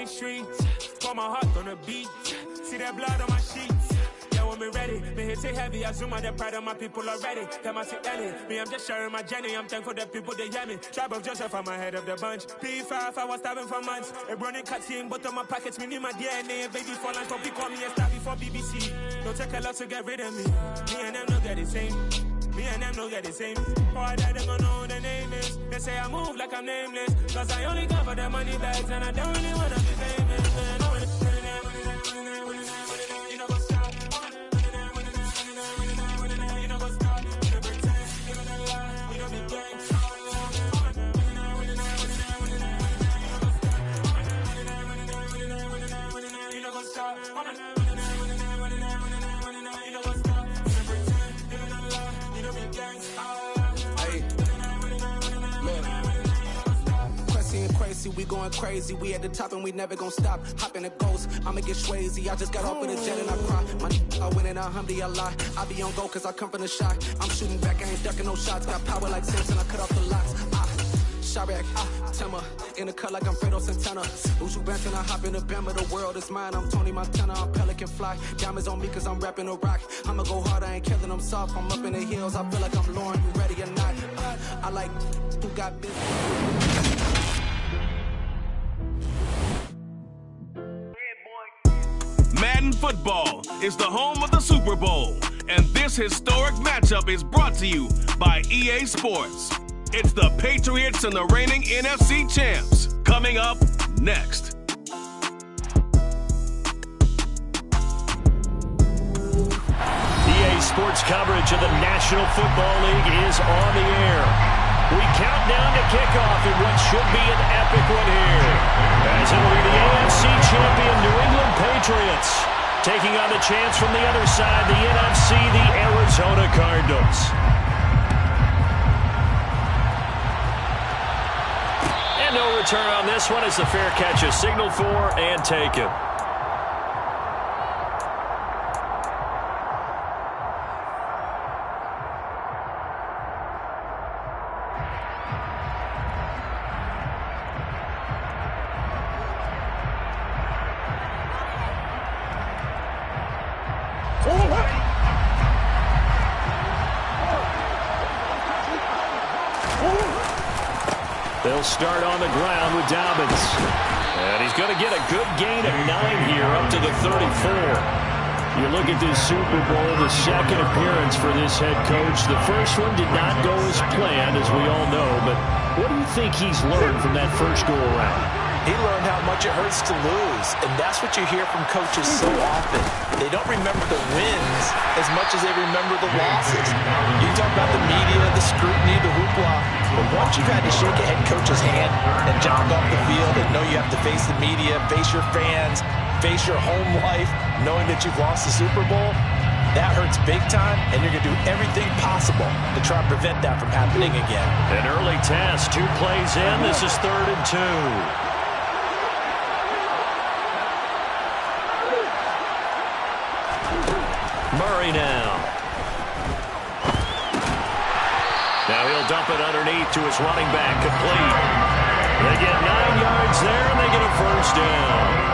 these streets. Got my heart on the beat. See that blood on my sheets. Yeah, when we ready, me hit it heavy. I zoom out the pride of my people already. Them I see Ellie. Me, I'm just sharing my journey. I'm thankful that people they hear me. Tribe of Joseph, I'm ahead of the bunch. P5, I was starving for months. A running cutscene, but on my pockets, me need my DNA. Baby, for lunch, so pick on me and start before BBC. Don't take a lot to get rid of me. Me and them don't get the same. Me and them don't get the same. Boy, that them gonna know who the name is. They say I move like I'm nameless. Cause I only come for the money bags and I don't really wanna be famous. You know what's up? You know what's up? You don't pretend. We don't be gangs. You know what's up? We going crazy, we at the top and we never gonna stop. Hop in a ghost, I'ma get swayzy. I just got off with a jet and I cry. My I win in a Humvee, I lie. I be on go cause I come from the shot. I'm shooting back, I ain't ducking no shots. Got power like Samson, I cut off the locks. Chirac, Tema, in the cut like I'm Fredo Santana. Uju Benson, I hop in the Bama, the world is mine. I'm Tony Montana, I'm Pelican Fly. Diamonds on me cause I'm rapping a rock. I'ma go hard, I ain't killing them soft. I'm up in the hills, I feel like I'm Lauren, you ready or not? I like who got business. Madden Football is the home of the Super Bowl, and this historic matchup is brought to you by EA Sports. It's the Patriots and the reigning NFC champs. Coming up next. EA Sports coverage of the National Football League is on the air. We count down to kickoff in what should be an epic one here, as it'll be the AFC champion New England Patriots taking on the chance from the other side, the NFC, the Arizona Cardinals. And no return on this one as the fair catch is signaled for and taken. They'll start on the ground with Dobbins. And he's going to get a good gain of 9 here up to the 34. You look at this Super Bowl, the second appearance for this head coach. The first one did not go as planned, as we all know. But what do you think he's learned from that first go-around? He learned how much it hurts to lose, and that's what you hear from coaches so often. They don't remember the wins as much as they remember the losses. You talk about the media, the scrutiny, the hoopla, but once you've had to shake a head coach's hand and jog off the field and know you have to face the media, face your fans, face your home life, knowing that you've lost the Super Bowl, that hurts big time, and you're going to do everything possible to try and prevent that from happening again. An early test, 2 plays in. This is 3rd and 2. Murray now. Now he'll dump it underneath to his running back, complete. They get 9 yards there, and they get a first down.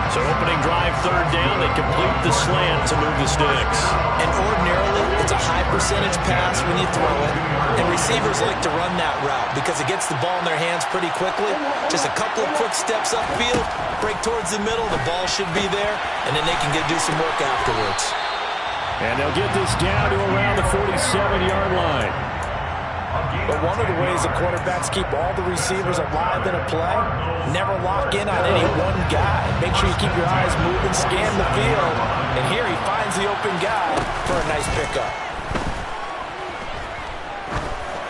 So opening drive, 3rd down, they complete the slant to move the sticks. And ordinarily, it's a high percentage pass when you throw it. And receivers like to run that route because it gets the ball in their hands pretty quickly. Just a couple of quick steps upfield, break towards the middle, the ball should be there, and then they can do some work afterwards. And they'll get this down to around the 47-yard line. But one of the ways the quarterbacks keep all the receivers alive in a play, never lock in on any one guy. Make sure you keep your eyes moving, scan the field, and here he finds the open guy for a nice pickup.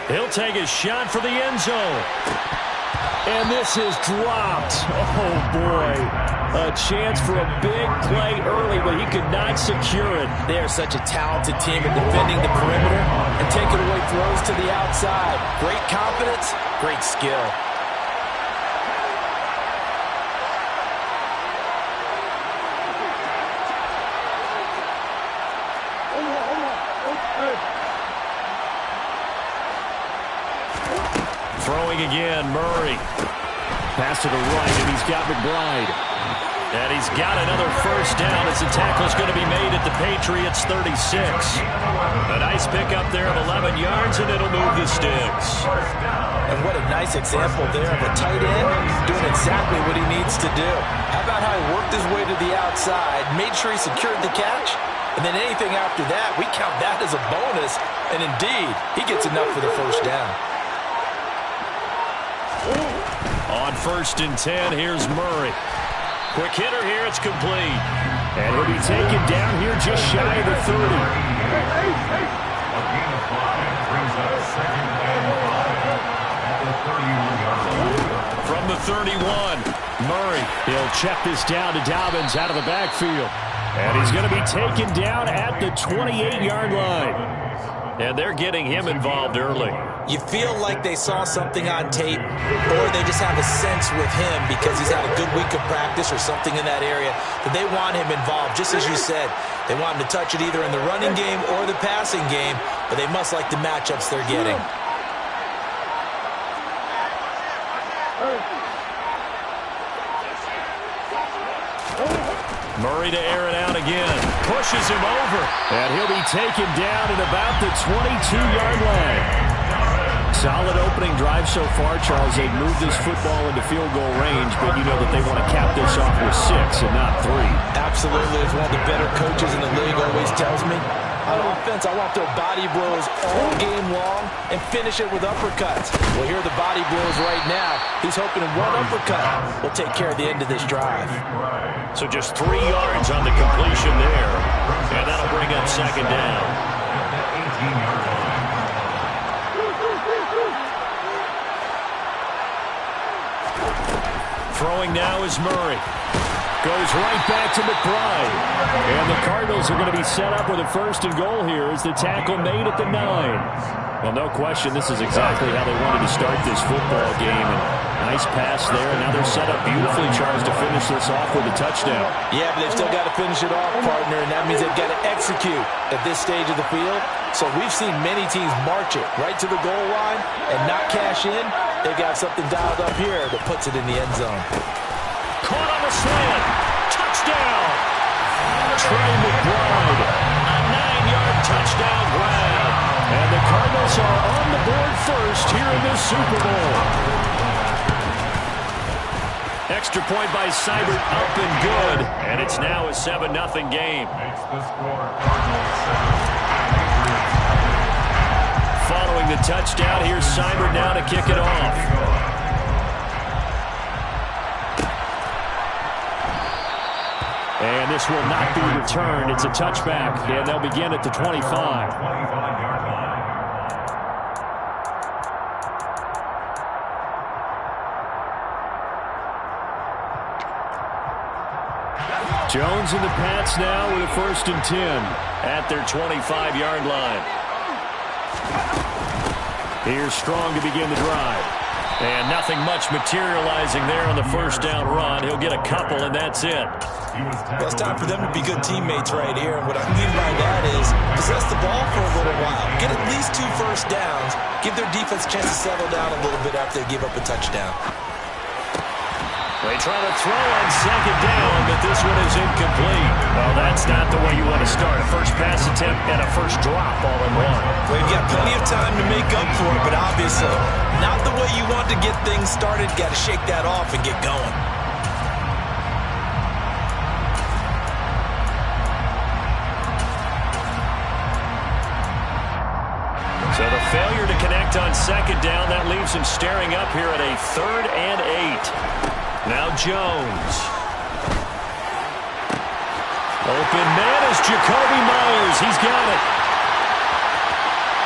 He'll take a shot for the end zone. And this is dropped. Oh, boy. A chance for a big play early, but he could not secure it. They are such a talented team at defending the perimeter and taking away throws to the outside. Great confidence, great skill. Throwing again, Murray. Pass to the right, and he's got McBride. And he's got another first down as the tackle's going to be made at the Patriots 36. A nice pickup there of 11 yards, and it'll move the sticks. And what a nice example there of a tight end doing exactly what he needs to do. How about how he worked his way to the outside, made sure he secured the catch, and then anything after that, we count that as a bonus. And indeed, he gets enough for the first down. On 1st and 10, here's Murray. Quick hitter here, it's complete. And he'll be taken down here just shy of the 30. From the 31, Murray. He'll check this down to Dobbins out of the backfield. And he's going to be taken down at the 28-yard line. And they're getting him involved early. You feel like they saw something on tape, or they just have a sense with him because he's had a good week of practice or something in that area that they want him involved. Just as you said, they want him to touch it either in the running game or the passing game, but they must like the matchups they're getting. Murray to air it out again. Pushes him over. And he'll be taken down at about the 22-yard line. Solid opening drive so far, Charles. They've moved this football into field goal range, but you know that they want to cap this off with 6 and not 3. Absolutely. As one of the better coaches in the league always tells me, on offense, I want their body blows all game long and finish it with uppercuts. Well, here are the body blows right now. He's hoping one uppercut will take care of the end of this drive. So just 3 yards on the completion there. And that'll bring up 2nd down. Throwing now is Murray. Goes right back to McBride. And the Cardinals are going to be set up with a 1st and goal here as the tackle made at the 9. Well, no question, this is exactly how they wanted to start this football game. And nice pass there, and now they're set up beautifully, Charles, to finish this off with a touchdown. Yeah, but they've still got to finish it off, partner, and that means they've got to execute at this stage of the field. So we've seen many teams march it right to the goal line and not cash in. They've got something dialed up here that puts it in the end zone. Caught on the slant. Touchdown. Trey McBride. A 9-yard touchdown grab. And the Cardinals are on the board first here in this Super Bowl. Extra point by Seibert, up and good. And it's now a 7-0 game. Following the touchdown, here's Seibert now to kick it off. And this will not be returned. It's a touchback, and they'll begin at the 25. Jones and the Pats now with a 1st and 10 at their 25-yard line. Here's Strong to begin the drive. And nothing much materializing there on the 1st down run. He'll get a couple, and that's it. Well, it's time for them to be good teammates right here. And what I mean by that is possess the ball for a little while. Get at least 2 first downs. Give their defense a chance to settle down a little bit after they give up a touchdown. They try to throw on 2nd down, but this one is incomplete. Well, that's not the way you want to start. A first pass attempt and a first drop all in one. Well, you've got plenty of time to make up for it, but obviously not the way you want to get things started. Got to shake that off and get going. So the failure to connect on 2nd down, that leaves him staring up here at a 3rd and 8. Now Jones. Open man is Jacoby Myers. He's got it.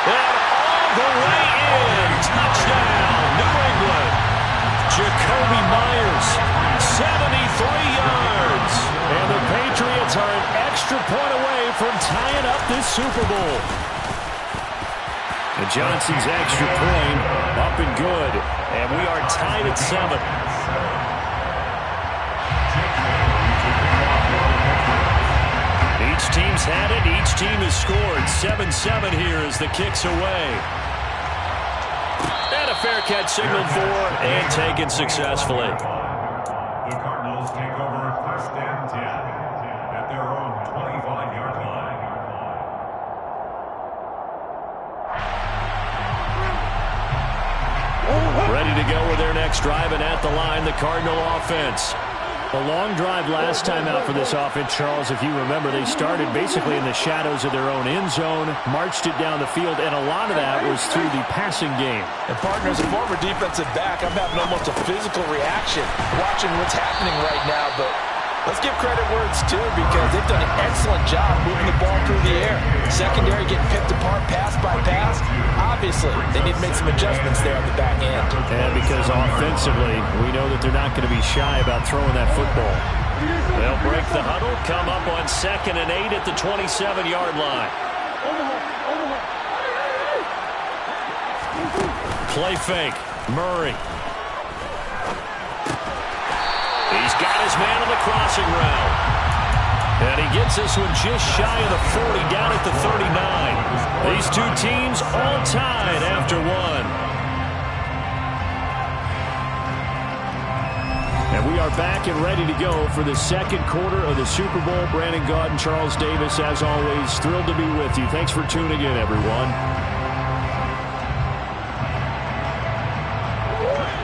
And all the way in. Touchdown, New England. Jacoby Myers, 73 yards. And the Patriots are an extra point away from tying up this Super Bowl. And Johnson's extra point up and good. And we are tied at 7. Each team's had it. Each team has scored. 7-7 here as the kick's away. And a fair catch signaled for and taken successfully. The Cardinals take over 1st and 10 at their own 25-yard line. Ready to go with their next drive, and at the line, the Cardinal offense. A long drive last time out for this offense, Charles. If you remember, they started basically in the shadows of their own end zone, marched it down the field, and a lot of that was through the passing game. And partner, as a former defensive back, I'm having almost a physical reaction watching what's happening right now. But let's give credit where it's due, because they've done an excellent job moving the ball through the air. Secondary getting picked apart pass by pass. Obviously, they need to make some adjustments there on the back end. And because offensively, we know that they're not going to be shy about throwing that football. They'll break the huddle, come up on 2nd and 8 at the 27-yard line. Play fake. Murray. He's got his man on the crossing route. And he gets this one just shy of the 40, down at the 39. These two teams all tied after one. And we are back and ready to go for the second quarter of the Super Bowl. Brandon Gaudin, Charles Davis, as always, thrilled to be with you. Thanks for tuning in, everyone.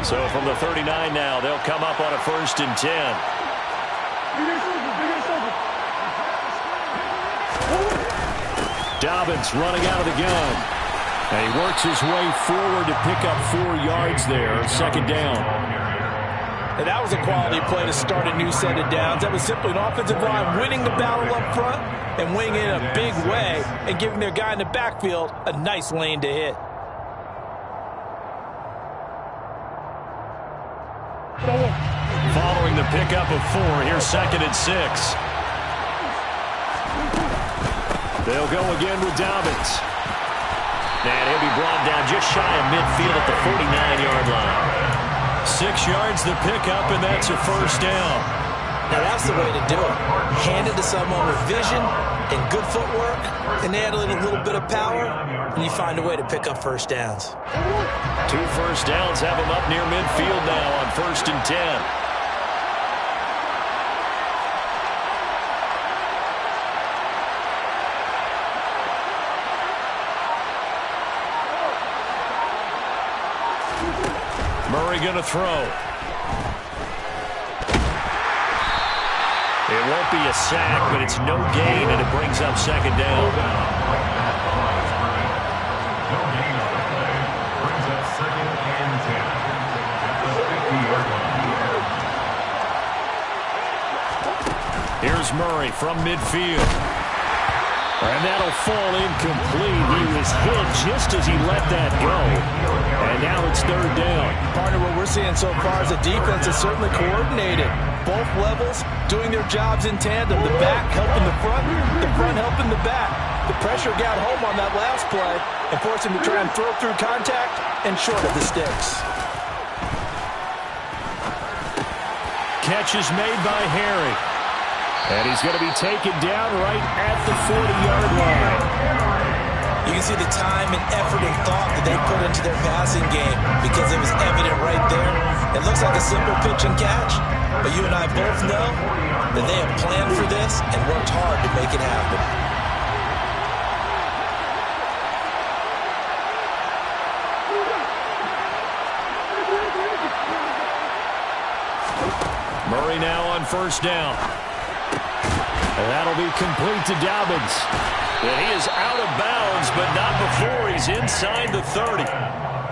So from the 39 now, they'll come up on a 1st and 10. Dobbins running out of the gun. And he works his way forward to pick up 4 yards there. 2nd down. And that was a quality play to start a new set of downs. That was simply an offensive line winning the battle up front and winning it in a big way and giving their guy in the backfield a nice lane to hit. Following the pickup of 4, here's 2nd and 6. They'll go again with Dobbins. And he'll be brought down just shy of midfield at the 49-yard line. 6 yards the pickup, and that's a 1st down. Now that's the way to do it. Hand it to someone with vision and good footwork, and add a little bit of power, and you find a way to pick up 1st downs. 2 first downs have him up near midfield now on 1st and 10. Murray going to throw. It won't be a sack, but it's no gain, and it brings up 2nd down. No gain on the play. Brings up 2nd and 10 at the 50-yard line. Here's Murray from midfield. And that'll fall incomplete. He was hit just as he let that go. And now it's 3rd down. Partner, what we're seeing so far is the defense is certainly coordinated. Both levels doing their jobs in tandem. The back helping the front helping the back. The pressure got home on that last play and forced him to try and throw through contact and short of the sticks. Catch is made by Harry. And he's going to be taken down right at the 40-yard line. You can see the time and effort and thought that they put into their passing game because it was evident right there. It looks like a simple pitch and catch, but you and I both know that they have planned for this and worked hard to make it happen. Murray now on 1st down. And that'll be complete to Dobbins. And he is out of bounds, but not before he's inside the 30.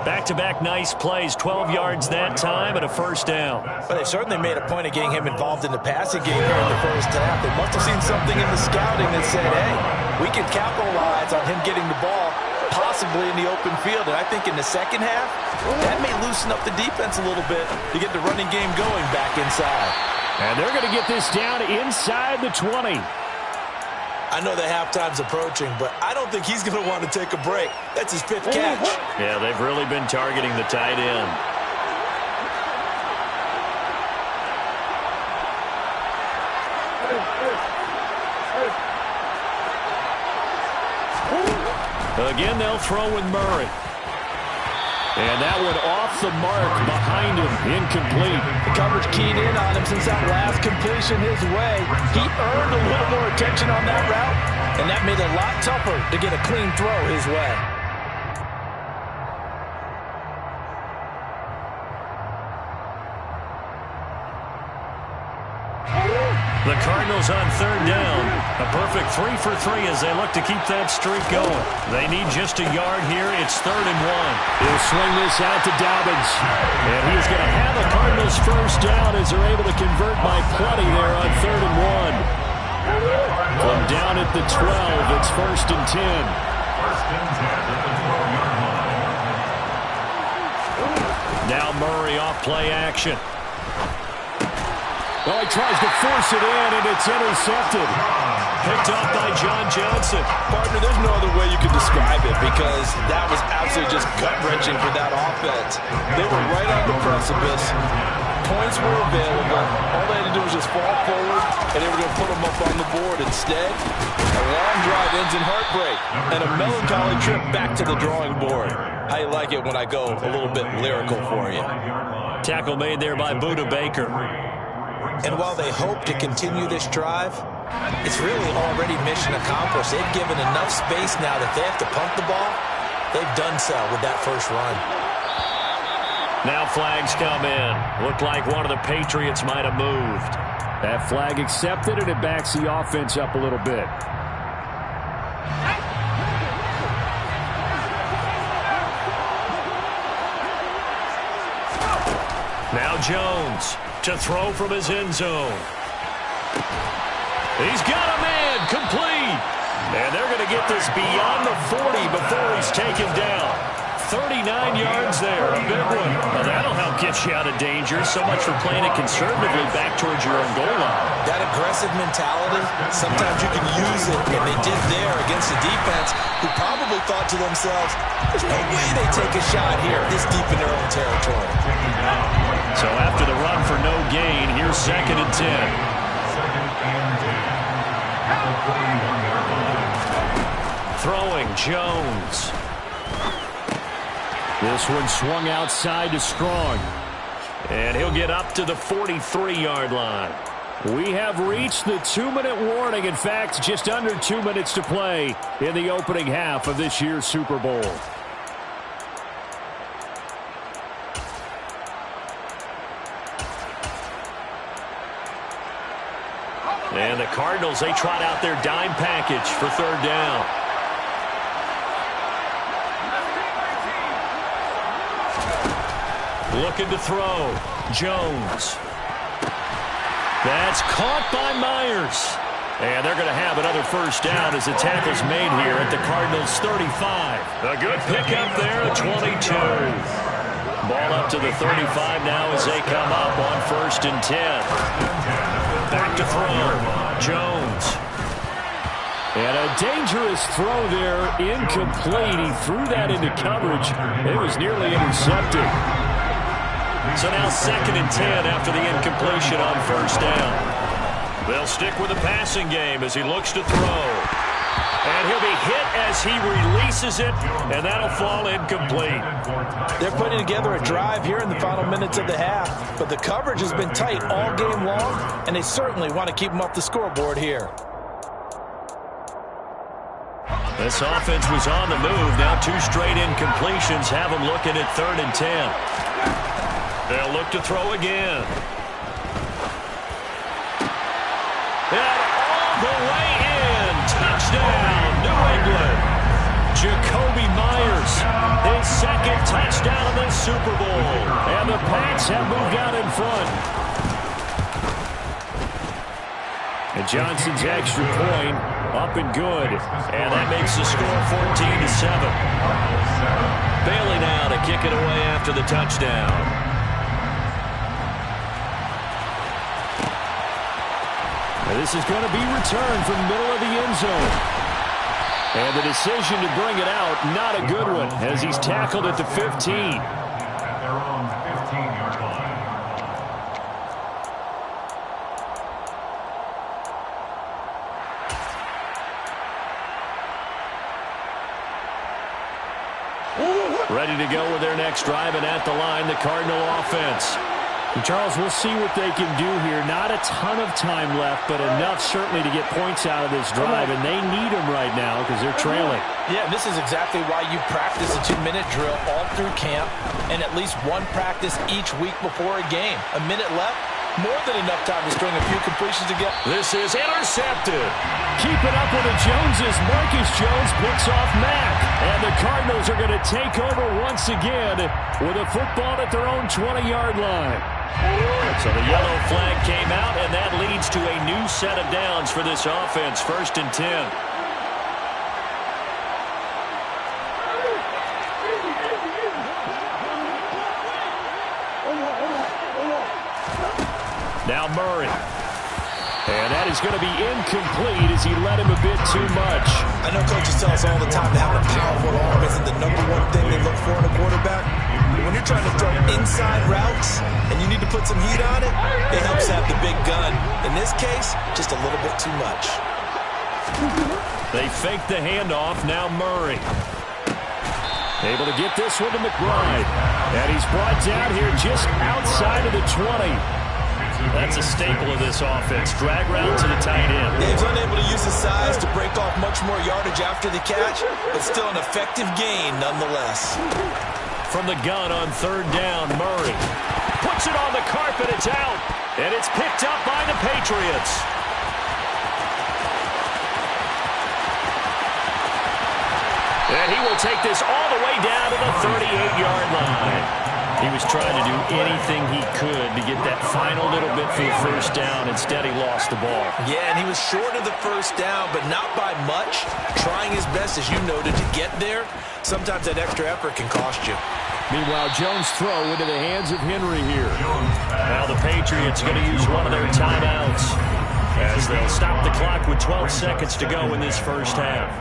Back-to-back nice plays, 12 yards that time and a 1st down. But they certainly made a point of getting him involved in the passing game here in the 1st half. They must have seen something in the scouting that said, hey, we can capitalize on him getting the ball possibly in the open field. And I think in the 2nd half, that may loosen up the defense a little bit to get the running game going back inside. And they're going to get this down inside the 20. I know that halftime's approaching, but I don't think he's going to want to take a break. That's his 5th catch. Yeah, they've really been targeting the tight end. Again, they'll throw with Murray. And that one off the mark behind him, incomplete. The coverage keyed in on him since that last completion his way. He earned a little more attention on that route, and that made it a lot tougher to get a clean throw his way. The Cardinals on third down. A perfect 3 for 3 as they look to keep that streak going. They need just a yard here. It's 3rd and 1. He'll swing this out to Dobbins. And he's going to have the Cardinals first down as they're able to convert by plenty there on 3rd and 1. From down at the 12, it's 1st and 10. 1st and 10 at the 12-yard line. Now Murray off play action. Well, he tries to force it in, and it's intercepted. Picked up by John Johnson. Partner, there's no other way you can describe it because that was absolutely just gut-wrenching for that offense. They were right on the precipice. Points were available. All they had to do was just fall forward, and they were going to put them up on the board. Instead, a long drive ends in heartbreak and a melancholy trip back to the drawing board. How you like it when I go a little bit lyrical for you? Tackle made there by Budda Baker. And while they hope to continue this drive, it's really already mission accomplished. They've given enough space now that they have to punt the ball. They've done so with that first run. Now flags come in. Looked like one of the Patriots might have moved. That flag accepted, and it backs the offense up a little bit. Now Jones to throw from his end zone. He's got a man, complete. And they're going to get this beyond the 40 before he's taken down. 39 yards there, a big one. Well, that'll help get you out of danger. So much for playing it conservatively back towards your own goal line. That aggressive mentality, sometimes you can use it, and they did there against the defense, who probably thought to themselves, there's no way they take a shot here this deep in their own territory. So after the run for no gain, here's 2nd and 10. 2nd and 10 at the 41-yard line. Throwing Jones. This one swung outside to Strong. And he'll get up to the 43-yard line. We have reached the 2-minute warning. In fact, just under 2 minutes to play in the opening half of this year's Super Bowl. And the Cardinals, they trot out their dime package for 3rd down. Looking to throw. Jones. That's caught by Myers. And they're going to have another first down as the tackle's made here at the Cardinals' 35. A good pickup there at 22. Ball up to the 35 now as they come up on 1st and 10. Back to throw. Jones. And a dangerous throw there. Incomplete. He threw that into coverage. It was nearly intercepted. So now 2nd and 10 after the incompletion on 1st down. They'll stick with the passing game as he looks to throw. And he'll be hit as he releases it, and that'll fall incomplete. They're putting together a drive here in the final minutes of the half, but the coverage has been tight all game long, and they certainly want to keep them off the scoreboard here. This offense was on the move. Now 2 straight incompletions have them looking at 3rd and 10. They'll look to throw again. And all the way in. Touchdown, New England. Jacoby Myers, his 2nd touchdown of the Super Bowl. And the Pats have moved out in front. And Johnson's extra point up and good. And that makes the score 14-7. Bailey now to kick it away after the touchdown. This is going to be returned from the middle of the end zone. And the decision to bring it out, not a good one, as he's tackled at the 15. At their own 15-yard line. Ready to go with their next drive, and at the line, the Cardinal offense. And Charles, we'll see what they can do here. Not a ton of time left, but enough certainly to get points out of this drive, and they need them right now because they're trailing. Yeah, this is exactly why you practice a 2-minute drill all through camp and at least one practice each week before a game. A minute left, more than enough time to string a few completions together. This is intercepted. Keeping up with the Joneses, Marcus Jones picks off Mack. And the Cardinals are going to take over once again with a football at their own 20-yard line. So the yellow flag came out, and that leads to a new set of downs for this offense. 1st and 10. Now Murray. And that is going to be incomplete as he led him a bit too much. I know coaches tell us all the time that having a powerful arm isn't the #1 thing they look for in a quarterback. When you're trying to throw inside routes and you need to put some heat on it, it helps have the big gun. In this case, just a little bit too much. They fake the handoff. Now Murray. Able to get this one to McBride. And he's brought down here just outside of the 20. That's a staple of this offense. Drag route to the tight end. Dave's unable to use his size to break off much more yardage after the catch, but still an effective gain nonetheless. From the gun on 3rd down, Murray puts it on the carpet. It's out, and it's picked up by the Patriots. And he will take this all the way down to the 38-yard line. He was trying to do anything he could to get that final little bit for the 1st down. Instead, he lost the ball. Yeah, and he was short of the 1st down, but not by much. Trying his best, as you noted, to get there. Sometimes that extra effort can cost you. Meanwhile, Jones' throw into the hands of Henry here. Now the Patriots are going to use one of their timeouts as they'll stop the clock with 12 seconds to go in this 1st half.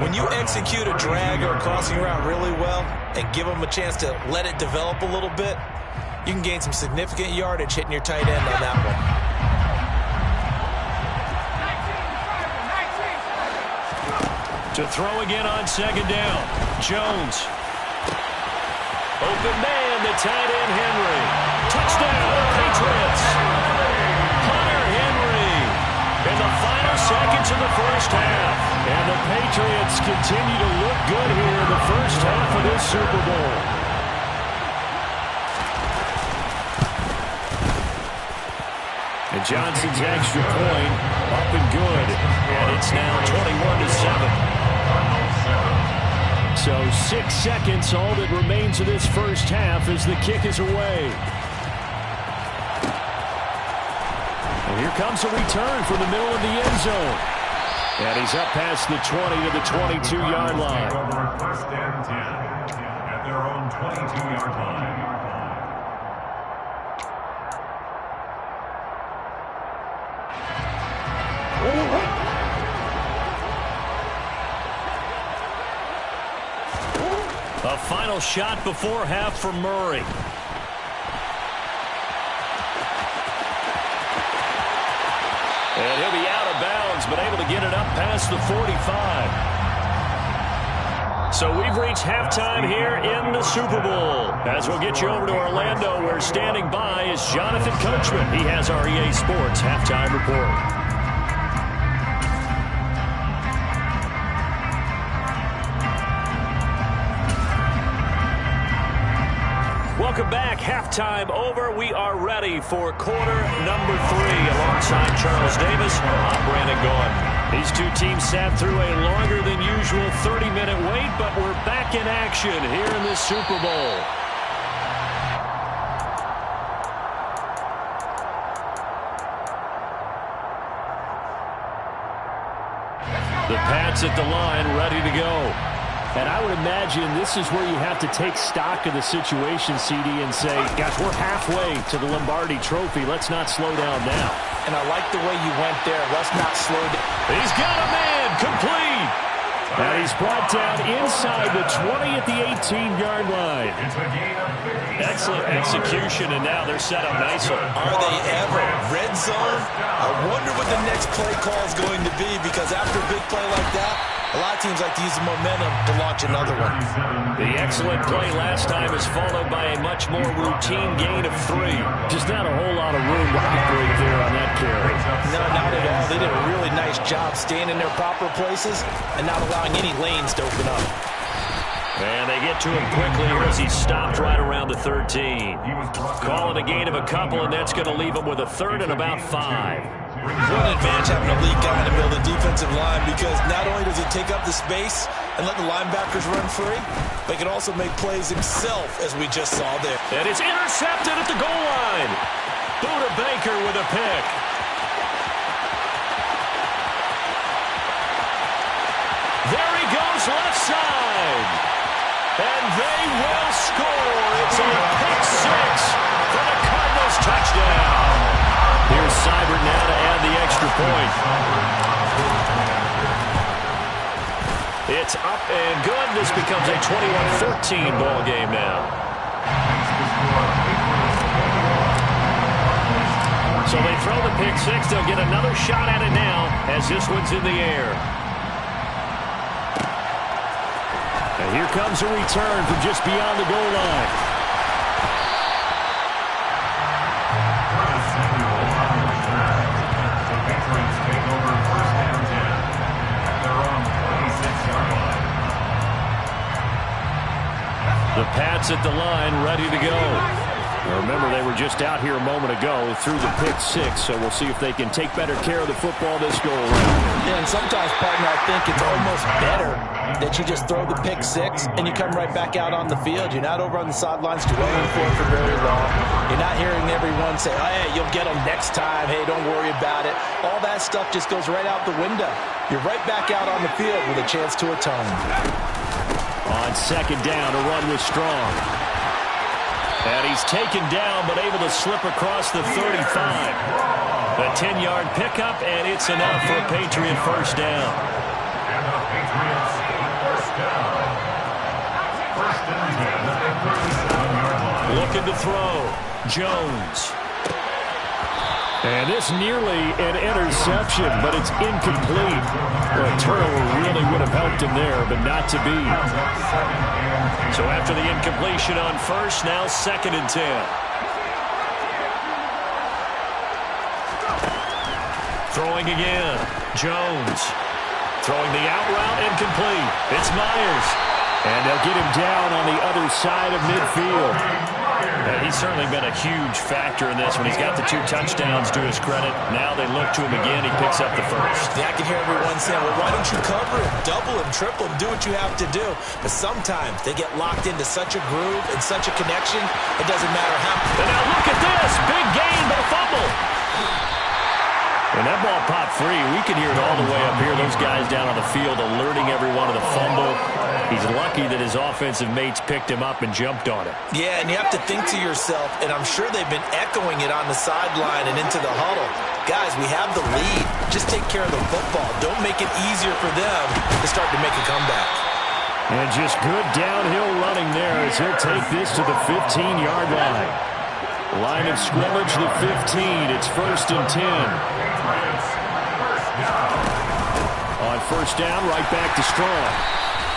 When you execute a drag or a crossing route really well and give them a chance to let it develop a little bit, you can gain some significant yardage hitting your tight end on that one. To throw again on 2nd down. Jones. Open man, the tight end, Henry. Touchdown, Patriots. Hunter Henry in the final seconds of the 1st half. And the Patriots continue to look good here in the 1st half of this Super Bowl. And Johnson's extra point up and good. And it's now 21-7. So 6 seconds, all that remains of this 1st half as the kick is away. And here comes a return from the middle of the end zone. And he's up past the 20 to the 22-yard line. Over 1st and 10 at their own 22-yard line. A final shot before half for Murray. And he'll be out of bounds, but able to get it up past the 45. So we've reached halftime here in the Super Bowl. As we'll get you over to Orlando, where standing by is Jonathan Coachman. He has our EA Sports halftime report. Welcome back. Halftime over. We are ready for quarter number 3 alongside Charles Davis. I'm Brandon Gordon. These two teams sat through a longer than usual 30-minute wait, but we're back in action here in this Super Bowl. The Pats at the line, ready to go. And I would imagine this is where you have to take stock of the situation, CD, and say, gosh, we're halfway to the Lombardi Trophy. Let's not slow down now. And I like the way you went there. Let's not slow down. He's got a man, complete. And he's brought down inside the 20 at the 18-yard line. Excellent execution, and now they're set up nicely. Are they ever? Red zone? I wonder what the next play call is going to be, because after a big play like that, a lot of teams like to use the momentum to launch another one. The excellent play last time is followed by a much more routine gain of 3. Just not a whole lot of room to operate there on that carry. No, not at all. They did a really nice job staying in their proper places and not allowing any lanes to open up. And they get to him quickly here as he stopped right around the 13. Calling a gain of a couple, and that's going to leave him with a third and about 5. What an advantage having a lead guy in the middle of the defensive line, because not only does he take up the space and let the linebackers run free, but he can also make plays himself, as we just saw there. And it's intercepted at the goal line. Buda Baker with a pick. There he goes left side. And they will score. It's a pick 6 for the Cardinals touchdown. Here's Seibert now to add the extra point. It's up and good. This becomes a 21-13 ball game now. So they throw the pick 6. They'll get another shot at it now as this one's in the air. And here comes a return from just beyond the goal line. The Pats at the line, ready to go. Remember, they were just out here a moment ago through the pick 6, so we'll see if they can take better care of the football this go around. Yeah, and sometimes, partner, I think it's almost better that you just throw the pick 6 and you come right back out on the field. You're not over on the sidelines dwelling for it for very long. You're not hearing everyone say, oh, hey, you'll get them next time. Hey, don't worry about it. All that stuff just goes right out the window. You're right back out on the field with a chance to atone. On second down, a run was strong. And he's taken down, but able to slip across the 35. A 10-yard pickup, and it's enough for a Patriot first down. And the Patriots first down. First and 10 at the 37-yard line. Looking to throw. Jones. And this nearly an interception, but it's incomplete. Well, a turnover really would have helped him there, but not to be. So after the incompletion on first, now second and 10. Throwing again. Jones. Throwing the out route, incomplete. It's Myers. And they'll get him down on the other side of midfield. And he's certainly been a huge factor in this when he's got the 2 touchdowns to his credit. Now they look to him again. He picks up the first. Yeah, I can hear everyone saying, well, why don't you cover him, double him, triple him, do what you have to do. But sometimes they get locked into such a groove and such a connection, it doesn't matter how. And now look at this. Big gain, but a fumble. When that ball popped free, we can hear it all the way up here. Those guys down on the field alerting everyone of the fumble. He's lucky that his offensive mates picked him up and jumped on it. Yeah, and you have to think to yourself, and I'm sure they've been echoing it on the sideline and into the huddle. Guys, we have the lead. Just take care of the football. Don't make it easier for them to start to make a comeback. And just good downhill running there as he'll take this to the 15-yard line. Line of scrimmage, the 15. It's first and 10. On first down, right back to Strong.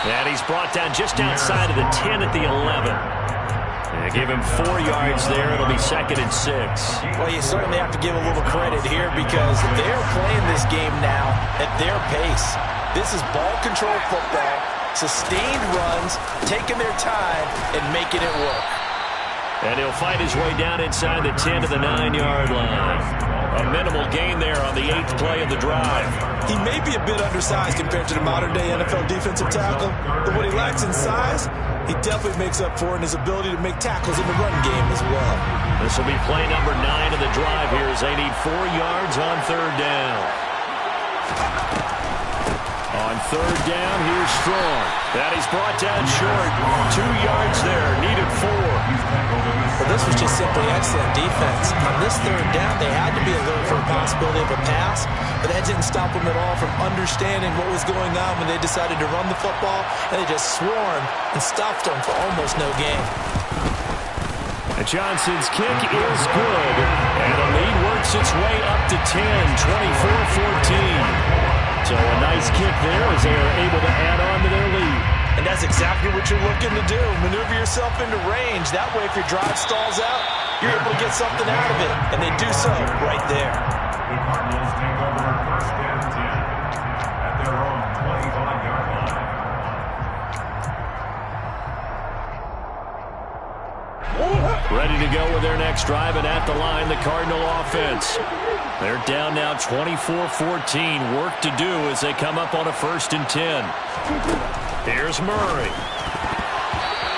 And he's brought down just outside of the 10 at the 11. And give him 4 yards there. It'll be second and 6. Well, you certainly have to give a little credit here because they're playing this game now at their pace. This is ball control football, sustained runs, taking their time, and making it work. And he'll fight his way down inside the 10 to the 9-yard line. A minimal gain there on the 8th play of the drive. He may be a bit undersized compared to the modern-day NFL defensive tackle, but what he lacks in size, he definitely makes up for in his ability to make tackles in the run game as well. This will be play number 9 of the drive here as they need 4 yards on third down. On third down, here's Strong. And he's brought down short. 2 yards there, needed 4. Well, this was just simply excellent defense. On this third down, they had to be alert for the possibility of a pass, but that didn't stop them at all from understanding what was going on when they decided to run the football, and they just swarmed and stuffed them for almost no gain. And Johnson's kick is good, and the lead works its way up to 10, 24-14. So a nice kick there as they are able to add on to their lead. And that's exactly what you're looking to do. Maneuver yourself into range. That way, if your drive stalls out, you're able to get something out of it. And they do so right there. The Cardinals take over 1st and 10 at their own 25-yard line. Ready to go with their next drive, and at the line, the Cardinal offense. They're down now 24-14. Work to do as they come up on a 1st and 10. Here's Murray.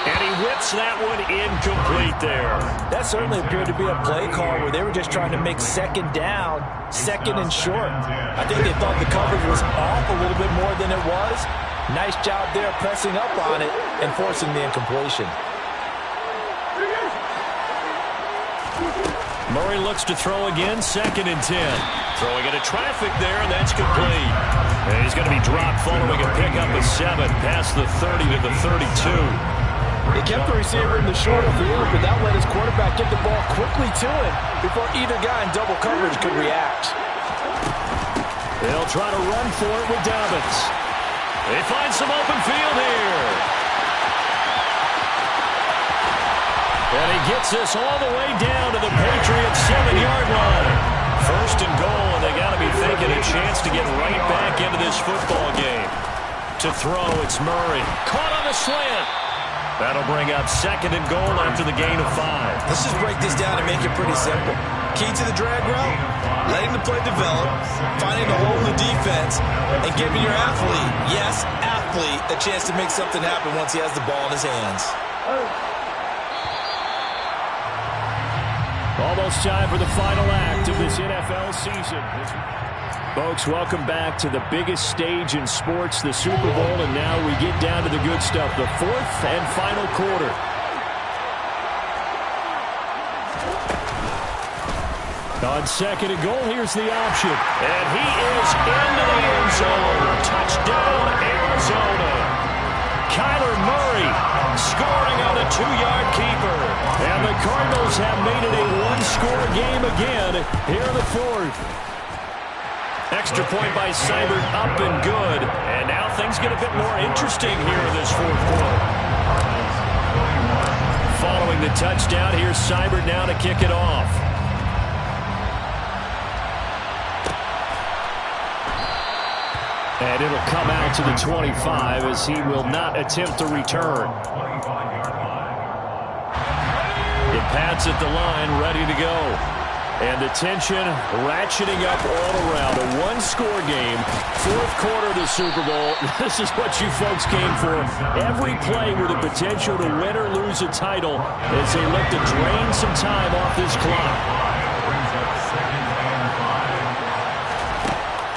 And he whips that one incomplete there. That certainly appeared to be a play call where they were just trying to make 2nd down, 2nd and short. I think they thought the coverage was off a little bit more than it was. Nice job there pressing up on it and forcing the incompletion. Murray looks to throw again, 2nd and 10. Throwing into traffic there, and that's complete. And he's going to be dropped following a pickup of 7 past the 30 to the 32. They kept the receiver in the short field, but that let his quarterback get the ball quickly to him before either guy in double coverage could react. They'll try to run for it with Dobbins. They find some open field here. And he gets this all the way down to the Patriots' 7-yard line. 1st and goal, and they got to be thinking a chance to get right back into this football game. To throw, it's Murray. Caught on the slant. That'll bring up 2nd and goal after the gain of 5. Let's just break this down and make it pretty simple. Key to the drag route, letting the play develop, finding the hole in the defense, and giving your athlete, yes, athlete, a chance to make something happen once he has the ball in his hands. Almost time for the final act of this NFL season. Folks, welcome back to the biggest stage in sports, the Super Bowl, and now we get down to the good stuff, the 4th and final quarter. On 2nd and goal, here's the option. And he is into the end zone. Touchdown, Arizona. Kyler Murray scoring on a 2-yard keeper. And the Cardinals have made it a 1-score game again here in the 4th. Extra point by Seibert, up and good. And now things get a bit more interesting here in this 4th quarter. Following the touchdown, here's Seibert now to kick it off. And it'll come out to the 25 as he will not attempt to return. It pads at the line, ready to go. And the tension ratcheting up all around. A 1-score game, 4th quarter of the Super Bowl. This is what you folks came for. Every play with the potential to win or lose a title as they look to drain some time off this clock.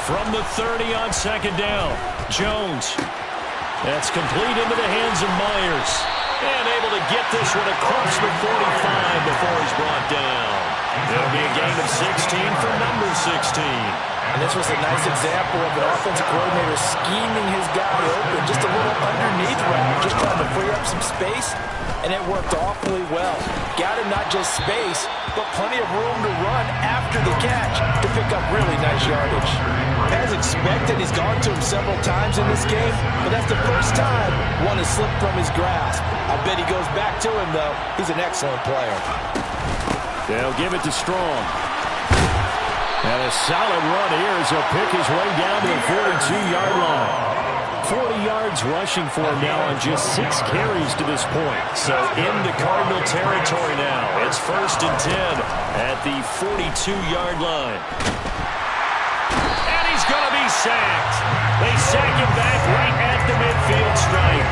From the 30 on 2nd down, Jones. That's complete into the hands of Myers. And able to get this one across the 45 before he's brought down. It'll be a gain of 16 for number 16. And this was a nice example of an offensive coordinator scheming his guy open, just a little underneath route, just trying to free up some space, and it worked awfully well. Got him not just space, but plenty of room to run after the catch to pick up really nice yardage. As expected, he's gone to him several times in this game, but that's the first time one has slipped from his grasp. I bet he goes back to him, though. He's an excellent player. They'll give it to Strong. And a solid run here as he'll pick his way down to the 42-yard line. 40 yards rushing for him now on just 6 carries to this point. So into Cardinal territory now. It's 1st and 10 at the 42-yard line. And he's going to be sacked. They sack him back right at the midfield stripe.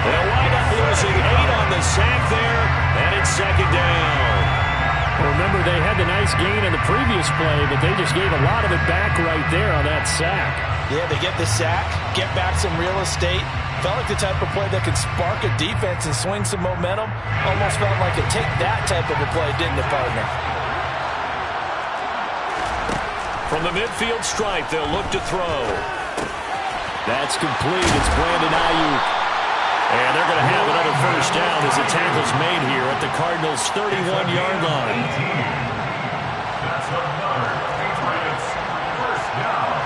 They'll wind up losing 8 on the sack there, and it's 2nd down. Well, Remember, they had the nice gain on the previous play, but they just gave a lot of it back right there on that sack. Yeah, they get the sack, get back some real estate. Felt like the type of play that could spark a defense and swing some momentum. Almost felt like a take that type of a play, didn't it, partner? From the midfield stripe, they'll look to throw. That's complete. It's Brandon Ayuk. And they're going to have another first down as the tackle's made here at the Cardinals' 31-yard line. That's another Patriots first down.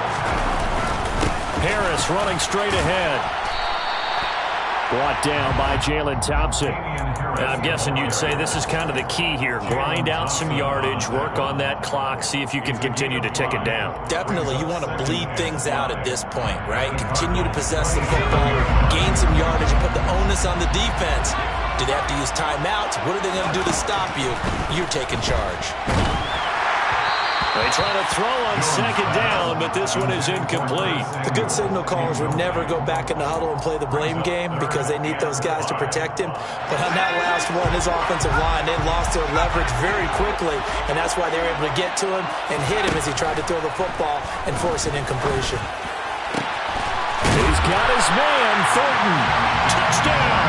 Harris running straight ahead. Brought down by Jalen Thompson. And I'm guessing you'd say this is kind of the key here. Grind out some yardage, work on that clock, see if you can continue to tick it down. Definitely, you want to bleed things out at this point, right? Continue to possess the football, gain some yardage, and put the onus on the defense. Do they have to use timeouts? What are they going to do to stop you? You're taking charge. They try to throw on second down, but this one is incomplete. The good signal callers would never go back in the huddle and play the blame game because they need those guys to protect him. But on that last one, his offensive line, they lost their leverage very quickly, and that's why they were able to get to him and hit him as he tried to throw the football and force an incompletion. He's got his man, Thornton. Touchdown!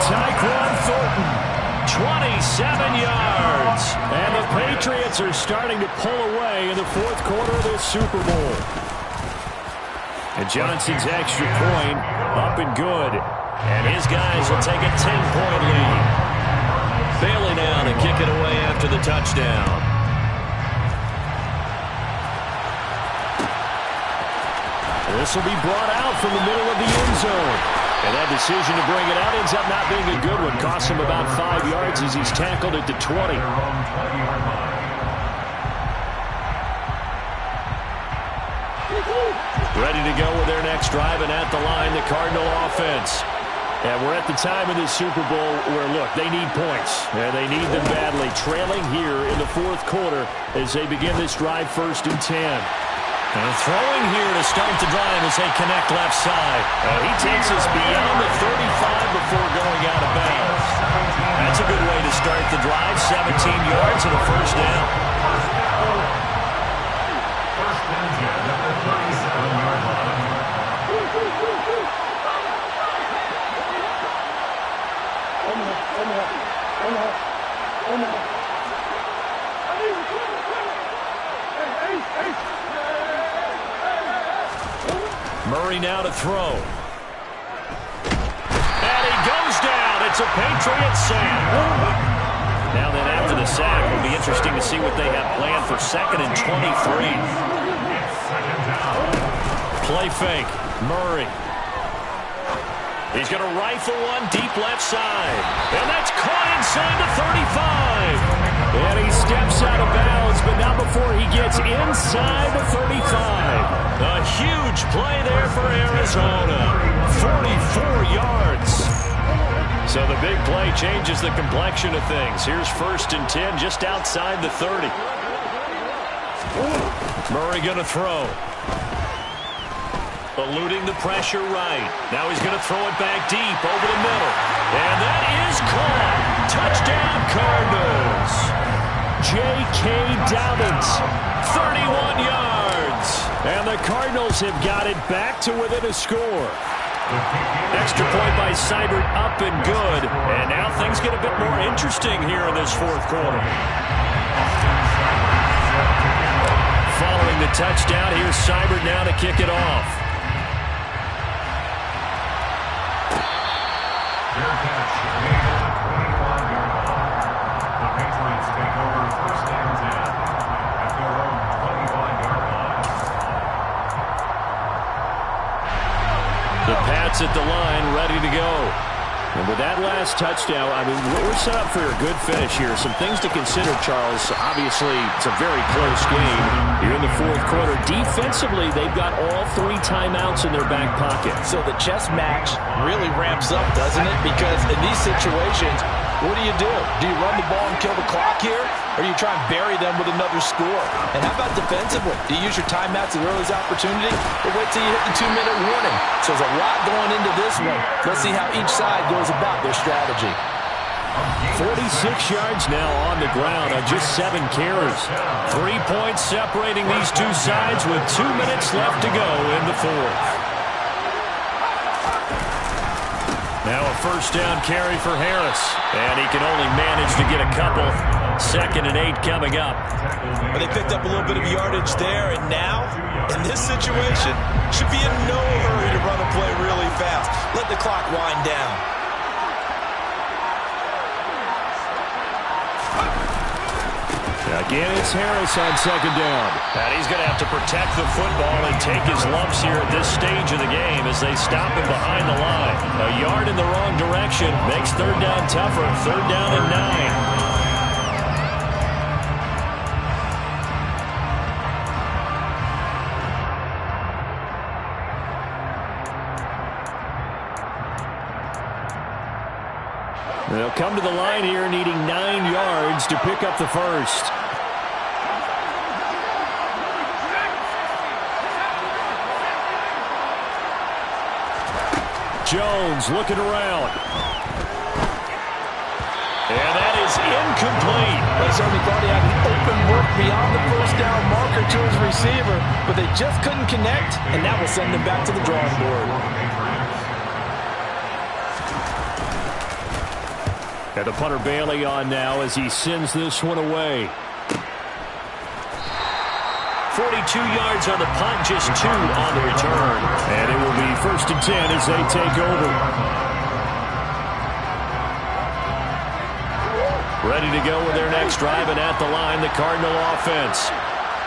Tyquan Thornton. 27 yards. And the Patriots are starting to pull away in the fourth quarter of this Super Bowl. And Johnson's extra point up and good. And his guys will take a 10-point lead. Bailey now to kick it away after the touchdown. This will be brought out from the middle of the end zone. And that decision to bring it out ends up not being a good one. Costs him about 5 yards as he's tackled at the 20. Ready to go with their next drive, and at the line, the Cardinal offense. And we're at the time of this Super Bowl where, look, they need points. And they need them badly. Trailing here in the fourth quarter as they begin this drive, 1st and 10. And throwing here to start the drive as they connect left side. He takes us beyond the 35 before going out of bounds. That's a good way to start the drive. 17 yards and a first down. First and 10 at the 37-yard Murray now to throw. And he goes down. It's a Patriots sack. Now then after the sack, it'll be interesting to see what they have planned for 2nd and 23. Play fake. Murray. He's going to rifle one deep left side. And that's caught inside the 35. And he steps out of bounds, but not before he gets inside the 35. A huge play there for Arizona. 44 yards. So the big play changes the complexion of things. Here's 1st and 10 just outside the 30. Murray going to throw. Eluding the pressure right. Now he's going to throw it back deep over the middle. And that is caught. Touchdown Cardinals. J.K. Dobbins, 31 yards. And the Cardinals have got it back to within a score. Extra point by Seibert up and good. And now things get a bit more interesting here in this fourth quarter. Following the touchdown, here's Seibert now to kick it off. Fair catch made at the 25-yard line. The Patriots take over 1st and 10 at their own 25-yard line. The Pats at the line, ready to go. And with that last touchdown, I mean, we're set up for a good finish here. Some things to consider, Charles. Obviously, it's a very close game. You're in the fourth quarter. Defensively, they've got all 3 timeouts in their back pocket. So the chess match really ramps up, doesn't it? Because in these situations, what do? Do you run the ball and kill the clock here? Or do you try and bury them with another score? And how about defensively? Do you use your timeouts as early as opportunity? Or wait till you hit the 2-minute warning? So there's a lot going into this one. Let's see how each side goes about their strategy. 46 yards now on the ground on just 7 carries. 3 points separating these two sides with 2 minutes left to go in the fourth. Now a first down carry for Harris. And he can only manage to get a couple. 2nd and 8 coming up. But they picked up a little bit of yardage there, and now, in this situation, should be in no hurry to run a play really fast. Let the clock wind down. Again, it's Harris on 2nd down. And he's going to have to protect the football and take his lumps here at this stage of the game as they stop him behind the line. A yard in the wrong direction makes 3rd down tougher. 3rd down and 9. They'll come to the line here needing 9 yards to pick up the first. Jones looking around. And that is incomplete. They certainly thought he had an open look beyond the first down marker to his receiver, but they just couldn't connect, and that will send them back to the drawing board. And the punter Bailey on now as he sends this one away. 42 yards on the punt, just 2 on the return. And it will be 1st and 10 as they take over. Ready to go with their next drive, and at the line, the Cardinal offense.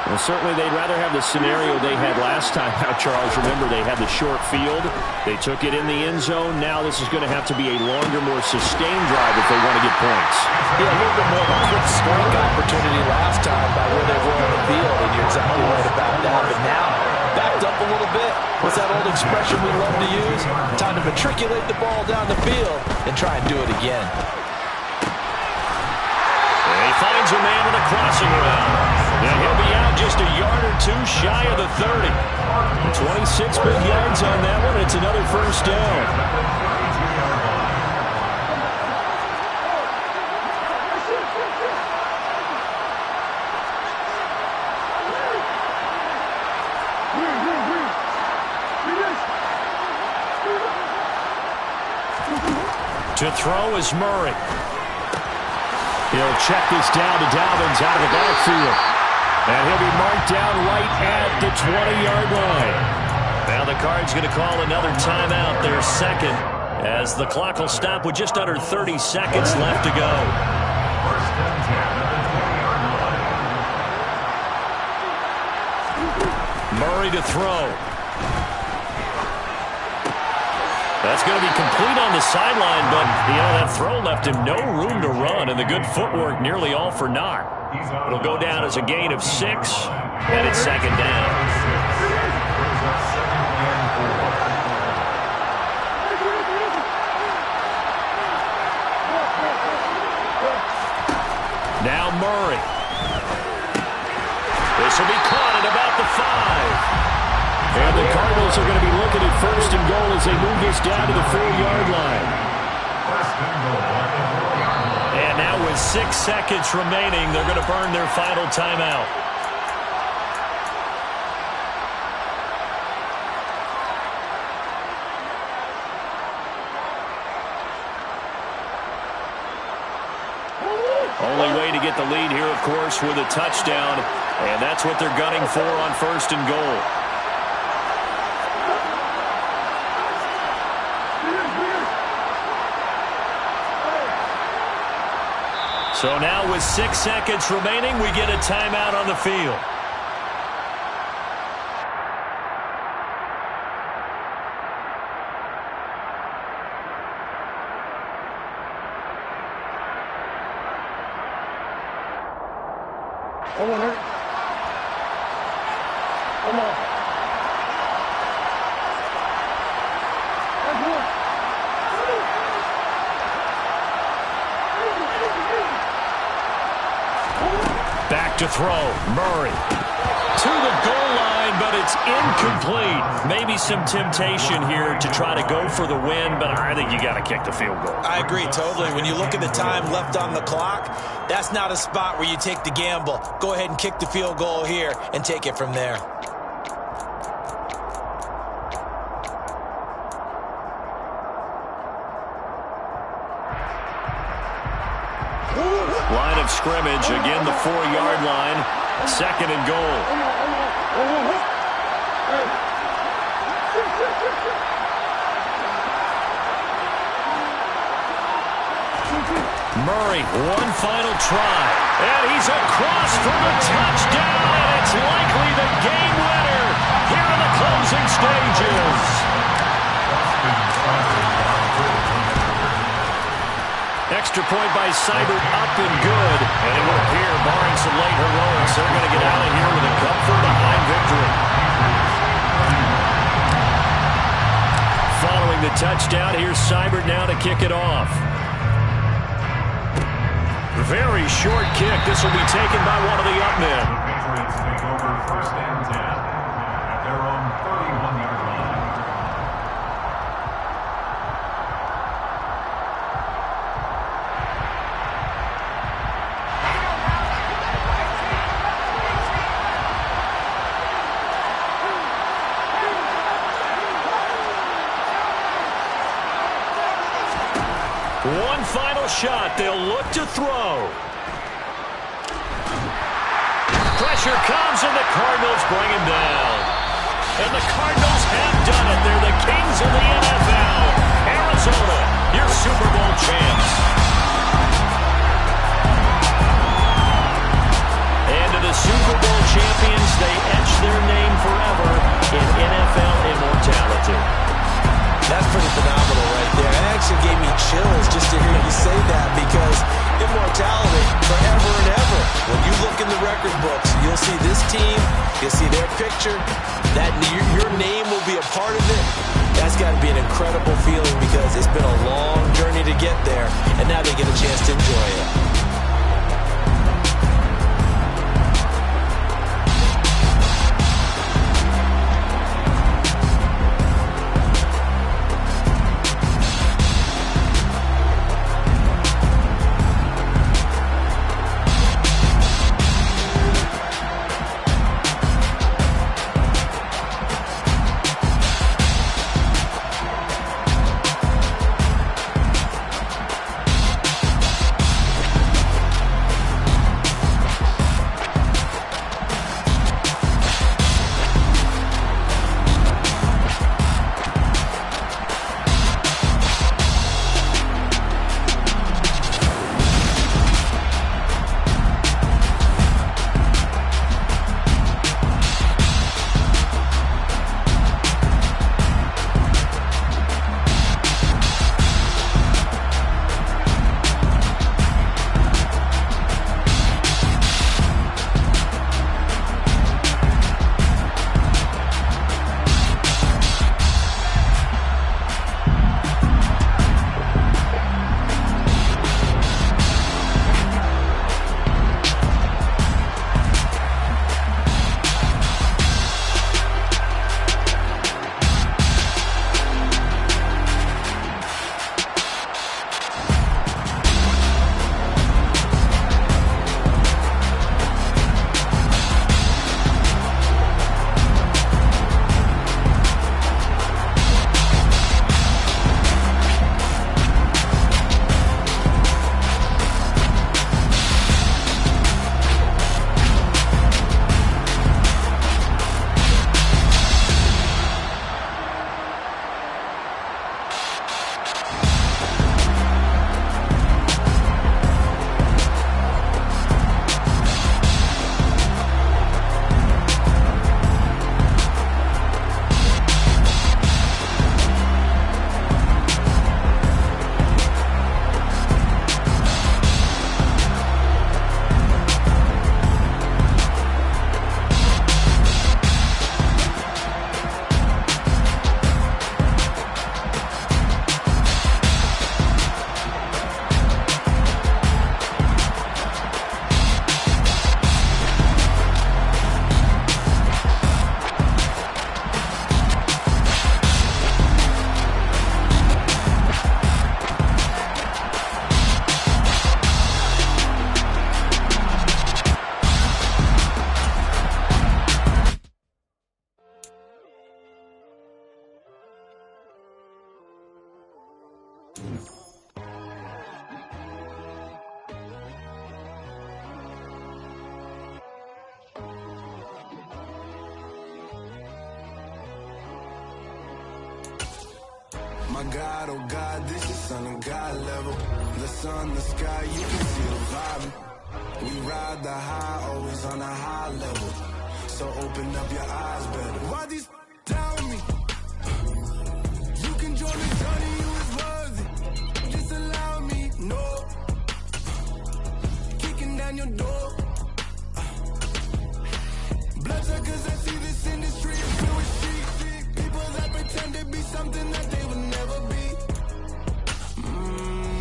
Well, certainly they'd rather have the scenario they had last time out, Charles. Remember, they had the short field. They took it in the end zone. Now this is going to have to be a longer, more sustained drive if they want to get points. Yeah, a little bit more of a quick strike opportunity last time by where they were on the field, and you're exactly right about that. But now, backed up a little bit. What's that old expression we love to use? Time to matriculate the ball down the field and try and do it again. And he finds a man with a crossing route. And he'll be out just a yard or 2 shy of the 30. 26 big yards on that one. It's another first down. To throw is Murray. He'll check this down to Dobbins out of the backfield. And he'll be marked down right at the 20-yard line. Now the Cards going to call another timeout, their 2nd, as the clock will stop with just under 30 seconds left to go. Murray to throw. That's going to be complete on the sideline, but, that throw left him no room to run, and the good footwork nearly all for naught. It'll go down as a gain of 6, and it's 2nd down. Now Murray. This will be caught at about the 5. And the Cardinals are going to be looking at 1st and goal as they move this down to the 4-yard line. And now with 6 seconds remaining, they're going to burn their final timeout. Only way to get the lead here, of course, with a touchdown. And that's what they're gunning for on 1st and goal. So now with 6 seconds remaining, we get a timeout on the field. Come on, Eric. Come on. Back to throw. Murray to the goal line, but but it's incomplete. Maybe some temptation here to try to go for the win, but I think you got to kick the field goal. I agree totally. When you look at the time left on the clock, that's not a spot where you take the gamble. Go ahead and kick the field goal here and take it from there. Line of scrimmage, again the 4-yard line, 2nd and goal. Murray, one final try, and he's across for the touchdown, and it's likely the game winner here in the closing stages. Extra point by Seibert, up and good. And it would appear, barring some late heroics, they're going to get out of here with a comfort-behind victory. Following the touchdown, here's Seibert now to kick it off. Very short kick. This will be taken by one of the up men. The Patriots take over 1st and 10 at their own 31-yard line. One final shot. They'll look to throw. Pressure comes, and the Cardinals bring him down. And the Cardinals have done it. They're the kings of the NFL. Arizona, your Super Bowl champs. And to the Super Bowl champions, they etch their name forever in NFL immortality. That's pretty phenomenal right there. It actually gave me chills just to hear you say that, because immortality forever and ever. When you look in the record books, you'll see this team, you'll see their picture, that your name will be a part of it. That's got to be an incredible feeling, because it's been a long journey to get there, and now they get a chance to enjoy it. My God, oh God, this is son of God level. The sun, the sky, you can see the vibe. We ride the high, always on a high level. So open up your eyes better. Why these tell me? You can join the journey, you is worthy. Just allow me, no. Kicking down your door. Bloodsuckers, I see this industry is filled with sheep. People that pretend to be something that they will never be.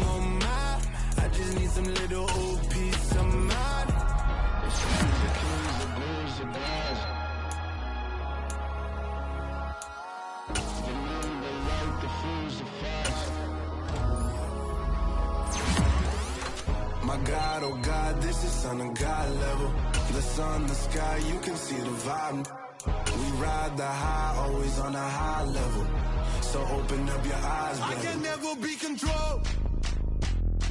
Oh my, I just need some little old peace of mind. The shoes, the keys, the blues, the bars. The moon, the light, the fools, the fires. My God, oh God, this is son of God level. The sun, the sky, you can see the vibe. We ride the high, always on a high level. So open up your eyes, baby. I can never be controlled.